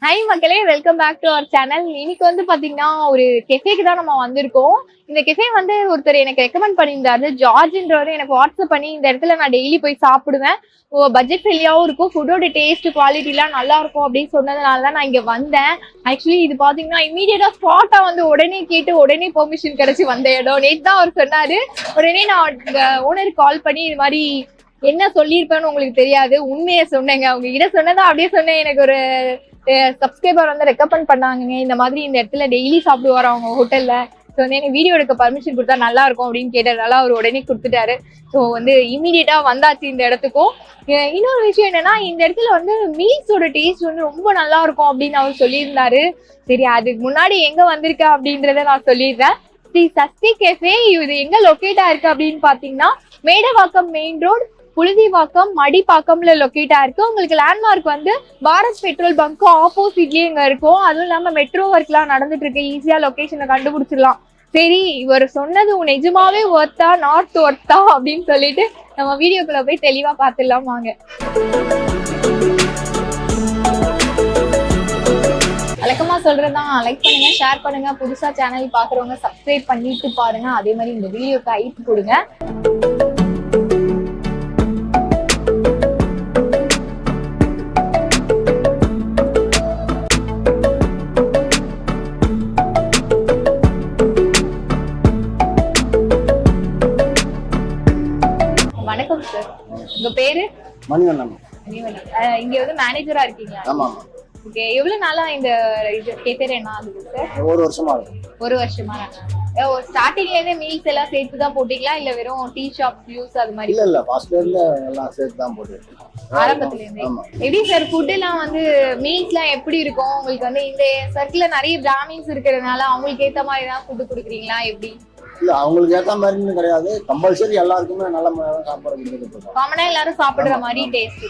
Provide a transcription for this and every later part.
High மக்களே, welcome back to our channel. இன்னைக்கு வந்து பாத்தீங்கன்னா ஒரு கெஃபேக்கு தான் நம்ம வந்திருக்கோம். இந்த கெஃபே வந்து ஒருத்தர் எனக்கு ரெக்கமெண்ட் பண்ணியிருந்தாரு. ஜார்ஜ்ன்றவர் எனக்கு வாட்ஸ்அப் பண்ணி இந்த இடத்துல நான் டெய்லி போய் சாப்பிடுவேன், பட்ஜெட் ஃப்ரெண்ட்லியாவும் இருக்கும், ஃபுட்டோட டேஸ்ட் குவாலிட்டிலாம் நல்லா இருக்கும் அப்படின்னு சொன்னதுனால தான் நான் இங்க வந்தேன். ஆக்சுவலி இது பாத்தீங்கன்னா இமீடியட்டா ஸ்பாட்டா வந்து உடனே கேட்டு உடனே பெர்மிஷன் கிடைச்சி வந்த இடம். நேற்று தான் அவர் சொன்னாரு. உடனே நான் ஓனருக்கு கால் பண்ணி இது மாதிரி என்ன சொல்லியிருப்பேன்னு உங்களுக்கு தெரியாது, உண்மையை சொன்னேங்க. அவங்க கிட்ட சொன்னதான் அப்படியே சொன்னேன். எனக்கு ஒரு சப்ஸ்கிரைபர் வந்து ரெக்கமெண்ட் பண்ணாங்க, இந்த மாதிரி இந்த இடத்துல டெய்லி சாப்பிடுவார் அவங்க ஹோட்டல்ல. ஸோ வந்து எனக்கு வீடியோ எடுக்க பர்மிஷன் கொடுத்தா நல்லா இருக்கும் அப்படின்னு கேட்டதுனால அவர் உடனே கொடுத்துட்டாரு. ஸோ வந்து இமீடியட்டா வந்தாச்சு இந்த இடத்துக்கும். இன்னொரு விஷயம் என்னன்னா, இந்த இடத்துல வந்து மீல்ஸோட டேஸ்ட் வந்து ரொம்ப நல்லா இருக்கும் அப்படின்னு அவர் சொல்லியிருந்தாரு. சரி, அதுக்கு முன்னாடி எங்க வந்திருக்கேன் அப்படின்றத நான் சொல்லிடுறேன். ஸ்ரீ சஷ்டி கெஃபே இது எங்க லொக்கேட் ஆயிருக்கு அப்படின்னு பாத்தீங்கன்னா, மேடவாக்கம் மெயின் ரோடு, புழுதிவாக்கம், மடிப்பாக்கம்ல லொக்கேட் ஆயிருக்கு. உங்களுக்கு லேண்ட்மார்க் வந்து பாரத் பெட்ரோல் பங்க் ஆப்போசிட்லயே இங்க இருக்கும். அதுவும் இல்லாம மெட்ரோ ஒர்க்லாம் நடந்துட்டு இருக்கு, ஈஸியா லொகேஷனை கண்டுபிடிச்சிடலாம். சரி, இவர் சொன்னது நிஜமாவே ஒர்த்தா நார்த் ஒர்த்தா அப்படின்னு சொல்லிட்டு நம்ம வீடியோக்குள்ள போய் தெளிவா பார்த்துடலாம் வாங்க. வழக்கமா சொல்றதுதான், லைக் பண்ணுங்க, ஷேர் பண்ணுங்க, புதுசா சேனல் பாக்குறவங்க சப்ஸ்கிரைப் பண்ணிட்டு பாருங்க. அதே மாதிரி இந்த வீடியோக்கு ஹைப் கொடுங்க. வணக்கம் சார், உங்க பேரு? மணிவண்ணன். இங்க வந்து மேனேஜரா இருக்கீங்களா? ஆமா. ஓகே, எவ்வளவு நாளா இந்த கேஃபே என்ன ஆகுது சார்? ஒரு வருஷமா இருக்கு. ஒரு வருஷமா. ஸ்டார்டிங்ல இருந்தே மீல்ஸ் எல்லாம் சேர்த்து தான் போட்டீங்களா, இல்ல வெறும் டீ ஷாப் யூஸ் அது மாதிரி? இல்ல ஃபர்ஸ்ட்ல இருந்து எல்லாம் சேர்த்து தான் போட்டுருக்கோம். ஆரம்பத்துல இருந்தே. எப்படி சார் ஃபுட் எல்லாம் வந்து மீல்ஸ் எல்லாம் எப்படி இருக்கும் உங்களுக்கு? வந்து இந்த சர்க்கிள்ல நிறைய பிராமின்ஸ் இருக்கிறதுனால அவங்களுக்கு ஏத்த மாதிரி தான் ஃபுட் கொடுக்குறீங்களா எப்படி? இல்ல, அவங்களுக்கு ஏத்த மாதிரின்னு கிடையாது, கம்பல்சரி எல்லாருக்குமே நல்ல முறையாக சாப்பாடு கொடுத்துருக்கோம். காமனா எல்லாரும் சாப்பிடுற மாதிரி டேஸ்ட்.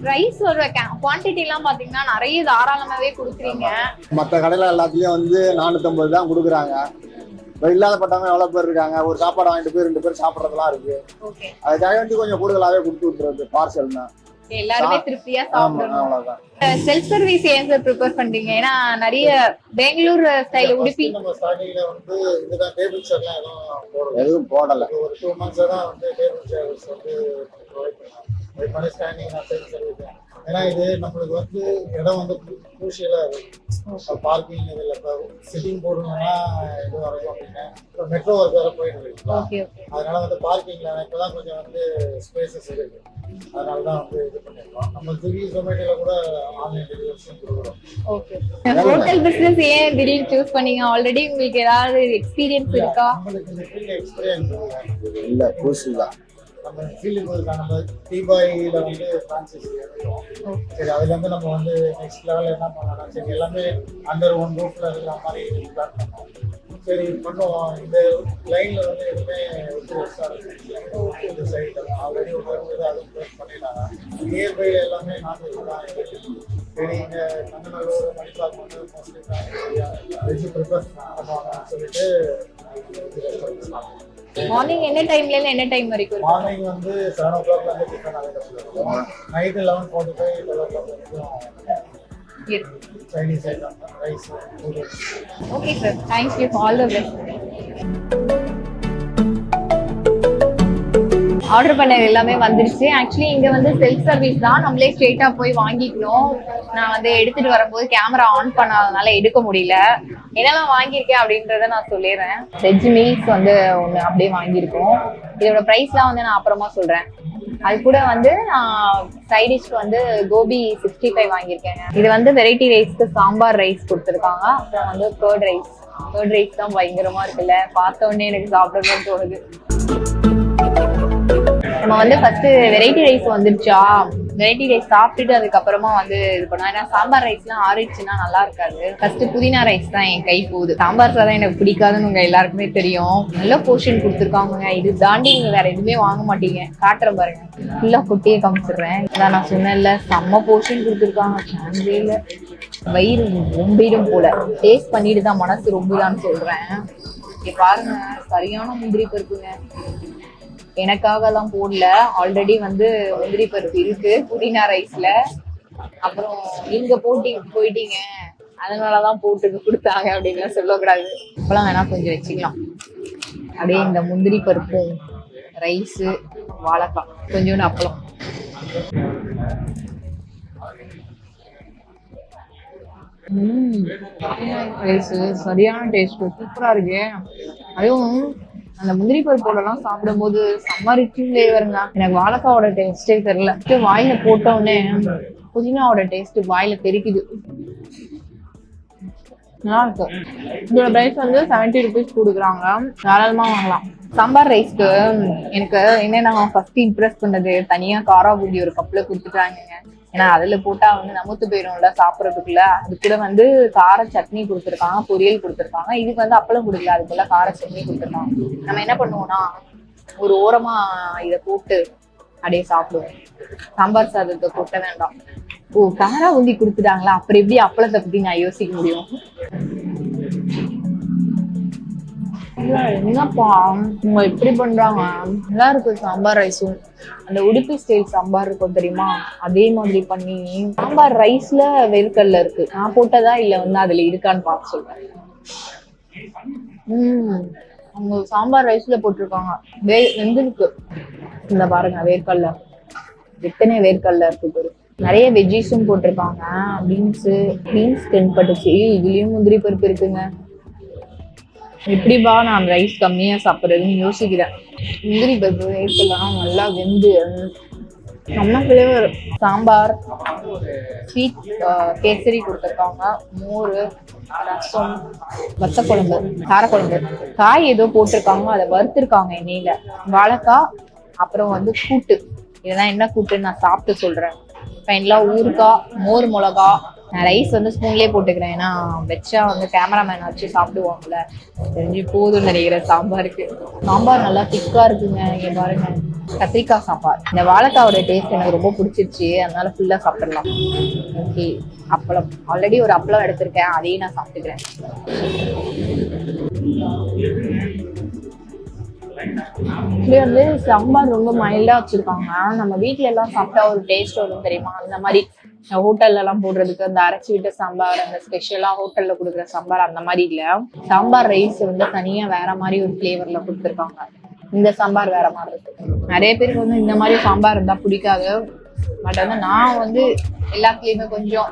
ரைஸ் ஒரு குவான்டிட்டி எல்லாம் பாத்தீங்கன்னா நிறைய தாராளமாவே கொடுக்குறீங்க. மற்ற கடையில எல்லாத்துலயும் வந்து 450 தான் கொடுக்குறாங்க. இல்லாதப்பட்டவங்க எவ்வளவு பேர் இருக்காங்க, ஒரு சாப்பாடு வாங்கிட்டு போய் 2 பேர் சாப்பிட்றதுலாம் இருக்கு. அதுக்காக வேண்டி கொஞ்சம் கூடுதலாவே கொடுத்து விட்டுறது பார்சல்னா எல்லாருமே திருப்தியா சாப்பிடணும். செல்ஃப் சர்வீஸ் ஏன் சார் ப்ரிப்பேர் பண்றீங்க? ஏன்னா நிறைய பெங்களூர் ஸ்டைல் உடுப்பி நம்ம ஸ்டார்டிங்ல வந்து இதுதான் டேபிள் சேர்லாம் எதுவும் போடல. ஒரு 2 months தான் வந்து டேபிள் சர்வீஸ் வந்து ப்ரொவைட் பண்ணி ஸ்டாண்டிங் செல்ஃப் சர்வீஸ். ஏன்னா இது நம்மளுக்கு வந்து இடம் வந்து குரூஷியலா இருக்கு. பார்க்கிங் இதுல சிட்டிங் போடணும்னா இது வரைக்கும் அப்படின்னு இப்போ மெட்ரோ ஒர்க் வேற போயிட்டு இருக்கு. அதனால வந்து பார்க்கிங்ல இப்பதான் கொஞ்சம் வந்து ஸ்பேசஸ் இருக்கு. அதனாலதான் வந்து இது பண்ணிருக்கோம். நம்ம ஸ்விக்கி ஜொமேட்டோல கூட ஆன்லைன் டெலிவரிஸும் கொடுக்குறோம். ஓகே, ஹோட்டல் பிசினஸ் ஏன் திடீர்னு சூஸ் பண்ணீங்க? ஆல்ரெடி உங்களுக்கு ஏதாவது எக்ஸ்பீரியன்ஸ் இருக்கா? நம்மளுக்கு இந்த ஃபீல்ட் எக்ஸ்பீரியன்ஸ் இல்ல, புதுசு தான். நம்ம ஃபீல்டுக்கு போயிருக்கோம். நம்ம டீபாயில வந்து ஃப்ரான்சைசி எடுக்கிறோம். சரி, அதுல இருந்து நம்ம வந்து நெக்ஸ்ட் லெவல் என்ன பண்ணலாம், சரி எல்லாமே அண்டர் ஒன் ரூஃப்ல இருக்கிற மாதிரி பிளான் பண்ணோம். சரி பண்ணுவோம். இந்த லைன்ல வந்து எதுவுமே இந்த சைடு ஆல்ரெடி ஒரு அது பண்ணிடலாம். நியர்பைல எல்லாமே நான்வெஜ் தான். சரி, இங்க கண்ணநல்லூர் மணிப்பாக்கம் வந்து மோஸ்ட்லி வெஜ் ப்ரிப்பேர் பண்ணுவாங்கன்னு சொல்லிட்டு மார்னிங் என்ன டைம்ல இருந்து என்ன டைம் வரைக்கும்? மார்னிங் வந்து 7 o'clock வந்து டிஃபன் அவைலபிள் இருக்கும். நைட் 11:45 12 o'clock வரைக்கும் Chinese item, rice, noodles. Okay sir, thank you for all the best. Order பண்ணது எல்லாமே வந்துருச்சு. ஆக்சுவலி இங்க வந்து செல்ஃப் சர்வீஸ் தான், நம்மளே ஸ்ட்ரெயிட்டா போய் வாங்கிக்கணும். நான் வந்து எடுத்துட்டு வரும்போது கேமரா ஆன் பண்ணாதனால எடுக்க முடியல. என்னெல்லாம் வாங்கியிருக்கேன் அப்படின்றத நான் சொல்லிடுறேன். வெஜ் மீல்ஸ் வந்து ஒன்று அப்படியே வாங்கியிருக்கோம். இதோட ப்ரைஸ்லாம் வந்து நான் அப்புறமா சொல்றேன். அது கூட வந்து நான் சைட் டிஷ்க்கு வந்து கோபி 65 வாங்கியிருக்கேங்க. இது வந்து வெரைட்டி ரைஸ்க்கு சாம்பார் ரைஸ் கொடுத்துருக்காங்க. அப்புறம் வந்து கர்ட் ரைஸ் தான் பயங்கரமா இருக்குல்ல, பார்த்த உடனே எனக்கு சாப்பிடணும்னு தோணுது. நம்ம வந்து ஃபர்ஸ்ட் வெரைட்டி ரைஸ் வந்துருச்சா, வெரைட்டி ரைஸ் சாப்பிட்டுட்டு அதுக்கப்புறமா வந்து இது பண்ணுவோம். ஏன்னா சாம்பார் ரைஸ்லாம் ஆறிடுச்சுன்னா நல்லா இருக்காது. ஃபர்ஸ்ட் புதினா ரைஸ் தான் என் கை போகுது. சாம்பார் சாதம் எனக்கு பிடிக்காதுன்னு உங்க எல்லாருக்குமே தெரியும். நல்ல போர்ஷன் கொடுத்துருக்காங்க. இது தாண்டி நீங்க வேற எதுவுமே வாங்க மாட்டீங்க. காட்டுறேன் பாருங்க, ஃபுல்லா குட்டியே காமிச்சிடுறேன். அதான் நான் சொன்னேன்ல, செம்ம போர்ஷன் கொடுத்துருக்காங்க. சான்ஸே இல்லை, வயிறு ரொம்பிடும் போல. டேஸ்ட் பண்ணிட்டு தான் மனசு ரொம்பிடான்னு சொல்றேன். இங்க பாருங்க, சரியான முந்திரி பருப்புங்க. எனக்காக எல்லாம் போடல, ஆல்ரெடி வந்து முந்திரி பருப்பு இருக்கு புதினா ரைஸ்ல. அப்புறம் நீங்க போயிட்டீங்க அதனாலதான் போட்டு கொடுத்தாங்க அப்படின்னு சொல்லக்கூடாது. இப்பெல்லாம் வேணா கொஞ்சம் வச்சுக்கலாம். அப்படியே இந்த முந்திரி பருப்பும் ரைஸு வாழைக்காய் கொஞ்சோண்டு அப்பளம். சரியான டேஸ்ட், சூப்பரா இருக்கு. அதுவும் அந்த முந்திரி பருப்போடலாம் சாப்பிடும் போது செம்ம ரிச் ஃபிளேவருங்க. எனக்கு வாழைக்காவோட டேஸ்டே தெரியல. வாயில போட்ட உடனே புதினாவோட டேஸ்ட் வாயில தெரிக்குது. நல்லா இருக்கு. இதோட பிரைஸ் வந்து 70 rupees கொடுக்குறாங்க. தாராளமா வாங்கலாம். சாம்பார் ரைஸ்க்கு எனக்கு என்னன்னா ஃபர்ஸ்ட் இம்ப்ரெஸ் பண்ணது தனியா காரா பூந்தி ஒரு கப்ல கொடுத்துட்டாங்க. ஏன்னா அதுல போட்டா வந்து நமத்து போயிடும்ல சாப்பிட்றதுக்குள்ள. அது கூட வந்து கார சட்னி கொடுத்துருக்காங்க, பொரியல் கொடுத்துருக்காங்க. இதுக்கு வந்து அப்பளம் கொடுக்கல, அதுக்குள்ள கார சட்னி கொடுத்துருக்காங்க. நம்ம என்ன பண்ணுவோம்னா ஒரு ஓரமா இதை போட்டு அப்படியே சாப்பிடுவோம். சாம்பார் சாதத்தை கொட்ட வேண்டாம். ஓ காரா ஊந்தி கொடுத்துட்டாங்களா, அப்புறம் எப்படி அப்பளத்தை பத்தி நான் யோசிக்க முடியும்? என்னப்பா உங்க எப்படி பண்றாங்க? நல்லா இருக்கு சாம்பார் ரைஸும். அந்த உடுப்பி ஸ்டைல் சாம்பார் இருக்கும் தெரியுமா, அதே மாதிரி பண்ணி சாம்பார் ரைஸ்ல வேர்க்கடலை இருக்கு. நான் போட்டதா இல்ல வந்து அதுல இருக்கான்னு பார்த்து சொல்றேன். அவங்க சாம்பார் ரைஸ்ல போட்டிருக்காங்க. வெந்திருக்கு. இந்த பாருங்க வேர்க்கடலை, எத்தனை வேர்க்கடலை இருக்கு. நிறைய வெஜ்ஜீஸும் போட்டிருக்காங்க. பீன்ஸ் தென்பட்டுச்சு. இதுலயும் முந்திரி பருப்பு இருக்குங்க. எப்படிப்பா நான் ரைஸ் கம்மியா சாப்பிட்றதுன்னு யோசிக்கிறேன். முந்திரி பருப்பு வேர்க்கடலாம் நல்லா வெந்து நம்ம ஃபிளேவர். சாம்பார், ஸ்வீட் கேசரி கொடுத்துருக்காங்க, மோர், ரசம், வத்த குழம்பு, காரக்குழம்பு, காய் ஏதோ போட்டிருக்காங்க, அதை வறுத்துருக்காங்க எண்ணெயில, வாழைக்காய், அப்புறம் வந்து கூட்டு. இதெல்லாம் என்ன கூட்டுன்னு நான் சாப்பிட்டு சொல்றேன். ஃபைனலாக ஊறுகாய், மோர் மிளகா. நான் ரைஸ் வந்து ஸ்பூன்லேயே போட்டுக்கிறேன். ஏன்னா வச்சா வந்து கேமராமேன் வச்சு சாப்பிடுவாங்கல்ல, தெரிஞ்சு போதும்னு நினைக்கிறேன். சாம்பாருக்கு சாம்பார் நல்லா திக்கா இருக்குங்க. இங்க பாருங்க, கத்திரிக்காய் சாம்பார். இந்த வாழைக்காவோட டேஸ்ட் எனக்கு ரொம்ப பிடிச்சிருச்சு, அதனால ஃபுல்லா சாப்பிடலாம். ஓகே, அப்பளம் ஆல்ரெடி ஒரு அப்பளம் எடுத்திருக்கேன், அதையும் நான் சாப்பிட்டுக்கிறேன். இது வந்து சாம்பார் ரொம்ப மைல்டா வச்சிருக்காங்க. நம்ம வீட்டுல எல்லாம் சாப்பிட்டா ஒரு டேஸ்ட் வரும் தெரியுமா, அந்த மாதிரி ஹோட்டல்ல எல்லாம் போடுறதுக்கு அந்த அரைச்சி விட்ட சாம்பார், அந்த ஸ்பெஷலா ஹோட்டல்ல கொடுக்குற சாம்பார் அந்த மாதிரி இல்ல. சாம்பார் ரைஸ் வந்து தனியா வேற மாதிரி ஒரு ஃபிளேவர்ல கொடுத்துருக்காங்க. இந்த சாம்பார் வேற மாதிரி இருக்கு. நிறைய பேருக்கு வந்து இந்த மாதிரி சாம்பார் இருந்தா பிடிக்காது. பட் வந்து நான் வந்து எல்லாத்துலயுமே கொஞ்சம்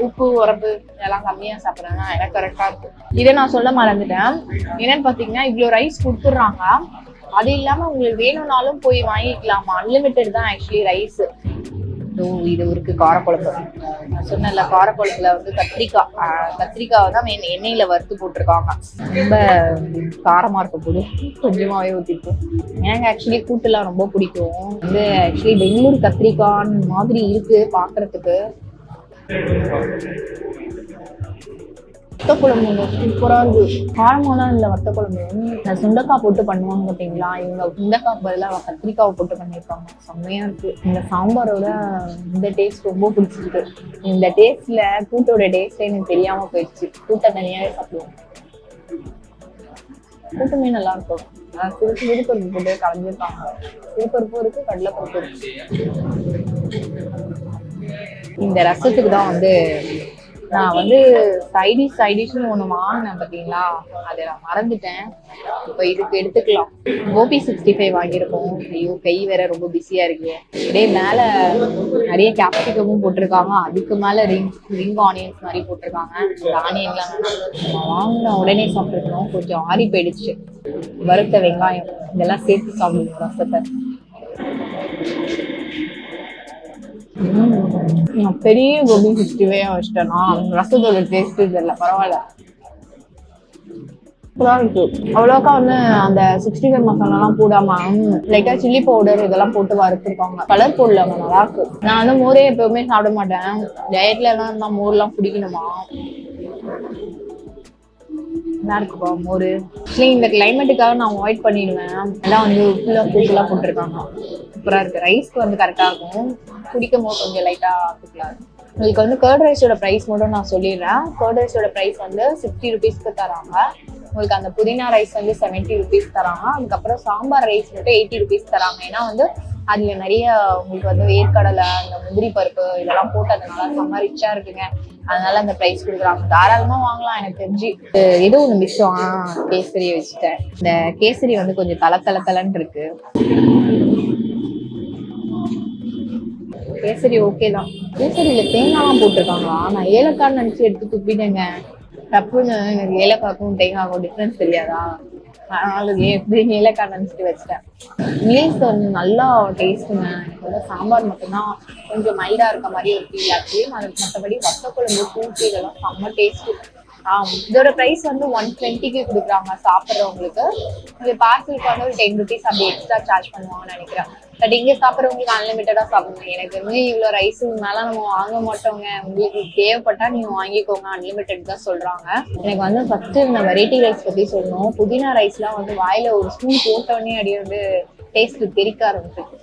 உப்பு உரப்பு இதெல்லாம் கம்மியா சாப்பிட்றேன்னா எனக்கு கரெக்டா இருக்கு. இதை நான் சொல்ல மறந்துட்டேன். என்னன்னு பாத்தீங்கன்னா இவ்வளவு ரைஸ் கொடுத்துடுறாங்க. அது இல்லாம உங்களுக்கு வேணும்னாலும் போய் வாங்கிக்கலாமா, அன்லிமிட்டட் தான் ஆக்சுவலி ரைஸ். இது இருக்கு காரக்குழம்பு. நான் சொன்னேன்ல, காரக்குழம்புல வந்து கத்திரிக்காவை தான் எண்ணெயில வறுத்து போட்டிருக்காங்க. ரொம்ப காரமா இருக்க போது கொஞ்சமாவே ஊத்திருக்கும். எனக்கு ஆக்சுவலி கூட்டுலாம் ரொம்ப பிடிக்கும். வந்து ஆக்சுவலி பெங்களூர் கத்திரிக்காய் மாதிரி இருக்கு பாக்குறதுக்கு. வத்த குழம்பு சூப்பரா இருக்கு. காரமெல்லாம் இல்ல வத்த குழம்பு. சுண்டக்காய் போட்டு பண்ணுவாங்க பாத்தீங்களா, இவங்க சுண்டக்காய் பதிலாக கத்திரிக்காவை போட்டு பண்ணிருக்காங்க. செம்மையா இருக்கு. இந்த சாம்பாரோட இந்த டேஸ்ட் ரொம்ப பிடிச்சிருக்கு. இந்த டேஸ்ட்ல கூட்டோட டேஸ்ட் எனக்கு தெரியாம போயிடுச்சு. கூட்டை தனியாவே சாப்பிடுவோம். கூட்டமே நல்லா இருக்கும். சிறுபருப்பு போட்டு கலந்துருக்காங்க. சிறுபருப்பும் இருக்கு, கடலைப்பருப்பு இருக்கு. இந்த ரசத்துக்கு தான் வந்து நான் வந்து சைடிஷ்னு ஒண்ணு வாங்கினேன் பாத்தீங்களா, அதை நான் மறந்துட்டேன். இப்ப இதுக்கு எடுத்துக்கலாம். கோபி 65 வாங்கியிருக்கோம். ஐயோ கை வேற ரொம்ப பிஸியா இருக்கு. இதே மேல நிறைய கேப்சிகமும் போட்டிருக்காங்க, அதுக்கு மேல ரிங் ஆனியன்ஸ் மாதிரி போட்டிருக்காங்க. இந்த ஆனியன்லாம் வாங்கின உடனே சாப்பிட்டுருக்கணும், கொஞ்சம் ஆறி போயிடுச்சு. வறுத்த வெங்காயம் இதெல்லாம் சேர்த்து சாப்பிடுவோம் ரசத்தை. பெரிய கோபி 65 வச்சிட்டேன்னா ரசத்தோட டேஸ்ட் தெரியல, பரவாயில்ல. அவ்வளோக்கா வந்து அந்த 65 மசாலாலாம் போடாம லைட்டா சில்லி பவுடர் இதெல்லாம் போட்டு வறுத்துருக்காங்க. கலர் போடல, நல்லா இருக்கு. நான் வந்து மோரே எப்பவுமே சாப்பிட மாட்டேன். டயட்ல எல்லாம் இருந்தா மோர்லாம் குடிக்கணுமா, நல்லா இருக்குப்பா மோர். இந்த கிளைமேட்டுக்காக நான் அவாய்ட் பண்ணிடுவேன். எல்லாம் வந்து ஃபுல்லா போட்டிருக்காங்க. சூப்பரா இருக்கு. ரைஸ்க்கு வந்து கரெக்டா இருக்கும். குடிக்கும் போது கொஞ்சம் லைட்டா தூக்கலாம். உங்களுக்கு வந்து கர்ட் ரைஸோட ப்ரைஸ் மட்டும் நான் சொல்லிடுறேன். கர்ட் ரைஸோட ப்ரைஸ் வந்து 60 rupeesக்கு தராங்க. உங்களுக்கு அந்த புதினா ரைஸ் வந்து 70 rupees தராங்க. அதுக்கப்புறம் சாம்பார் ரைஸ் மட்டும் 80 rupees தராங்க. ஏன்னா வந்து அதுல நிறைய உங்களுக்கு வந்து வேர்க்கடலை, அந்த முந்திரி பருப்பு இதெல்லாம் போட்டு அதனால செம்ம ரிச்சா இருக்குங்க. அதனால அந்த பிரைஸ் கொடுக்குறாங்க. தாராளமா வாங்கலாம் எனக்கு தெரிஞ்சு. ஏதோ ஒண்ணு மிச்சம் கேசரி வச்சுட்டேன். இந்த கேசரி வந்து கொஞ்சம் தலன்னு இருக்கு. கேசரி ஓகே தான். கேசரியில தேங்காய்லாம் போட்டிருக்காங்களா? நான் ஏலக்காய் நினைச்சு எடுத்து துப்பிட்டேங்க. தப்புன்னு. எனக்கு ஏலக்காய்க்கும் தேங்காய்க்கும் டிஃபரன்ஸ் தெரியாதா? அதனால எப்படி ஏலக்காய் நினைச்சிட்டு வச்சிட்டேன். மீல்ஸ் வந்து நல்லா டேஸ்ட்டுங்க. எனக்கு வந்து சாம்பார் மட்டும்தான் கொஞ்சம் மைல்டா இருக்க மாதிரி ஒரு ஃபீல் ஆச்சு. அதுக்கு மற்றபடி வத்த குழம்பு, கூட்டு இதெல்லாம் செம்ம டேஸ்ட். இதோட பிரைஸ் வந்து 120க்கு கொடுக்குறாங்க சாப்பிட்றவங்களுக்கு. இது பார்சலுக்கு வந்து ஒரு 10 rupees அப்படி எக்ஸ்ட்ரா சார்ஜ் பண்ணுவாங்கன்னு நினைக்கிறேன். பட் இங்கே சாப்பிட்றவங்களுக்கு அன்லிமிட்டடா சாப்பிடணும். எனக்கு வந்து இவ்வளோ ரைஸ் மேல நம்ம வாங்க மாட்டோங்க. உங்களுக்கு தேவைப்பட்டா நீங்க வாங்கிக்கோங்க, அன்லிமிட்டட் தான் சொல்றாங்க. எனக்கு வந்து ஃபர்ஸ்ட் இந்த வெரைட்டி ரைஸ் பத்தி சொல்லணும். புதினா ரைஸ்லாம் வந்து வாயில ஒரு ஸ்பூன் போட்டோடனே அப்படியே வந்து டேஸ்ட் தெறிக்க ஆரம்பிச்சிருக்கு.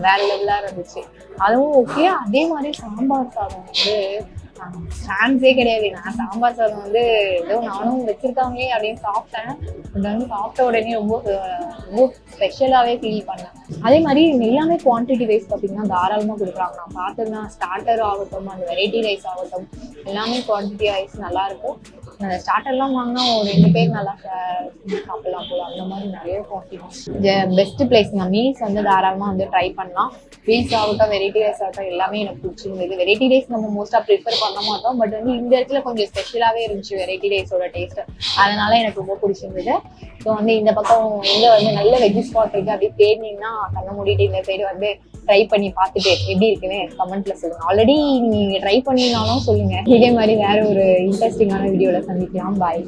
வேற லெவலா இருந்துச்சு. அதுவும் ஓகே. அதே மாதிரி சாம்பார் சாதம் வந்து சான்ஸே கிடையாது. நான் சாம்பார் சாதம் வந்து ஏதோ நானும் வச்சிருக்காங்களே அப்படின்னு சாப்பிட்டேன். அது வந்து சாப்பிட்ட உடனே ரொம்ப ரொம்ப ஸ்பெஷலாவே ஃபீல் பண்ணேன். அதே மாதிரி எல்லாமே குவான்டிட்டி வைஸ் பார்த்தீங்கன்னா தாராளமாக கொடுக்குறாங்க. நான் பார்த்ததுன்னா ஸ்டார்டர் ஆகட்டும், அந்த வெரைட்டி ரைஸ் ஆகட்டும், எல்லாமே குவான்டிட்டி வைஸ் நல்லா இருக்கும். அந்த ஸ்டார்டர்லாம் வாங்கினா ஒரு 2 பேர் நல்லா சாப்பிடலாம் போல. அந்த மாதிரி நிறைய குவான்டிட்டி பெஸ்ட் பிளேஸ்ங்க. மீல்ஸ் வந்து தாராளமாக வந்து ட்ரை பண்ணலாம். மீல்ஸ் ஆகட்டும், வெரைட்டி ரைஸ் ஆகட்டும், எல்லாமே எனக்கு பிடிச்சிருந்தது. வெரைட்டி ரைஸ் நம்ம மோஸ்டா ப்ரிஃபர் பண்ண மாட்டோம். பட் வந்து இந்த இடத்துல கொஞ்சம் ஸ்பெஷலாகவே இருந்துச்சு வெரைட்டி ரைஸோட டேஸ்ட். அதனால எனக்கு ரொம்ப பிடிச்சிருந்தது. ஸோ வந்து இந்த பக்கம் எங்க வந்து நல்ல வெஜ் ஸ்பாட் இருக்கு அப்படி தேடினீங்கன்னா கண்ண மூடிட்டு இந்த சைடு வந்து ட்ரை பண்ணி பார்த்துட்டு எப்படி இருக்குன்னு கமெண்ட்ல சொல்லுங்க. ஆல்ரெடி நீங்க ட்ரை பண்ணினாலும் சொல்லுங்க. இதே மாதிரி வேற ஒரு இன்ட்ரெஸ்டிங்கான வீடியோல சந்திக்கலாம். பாய்.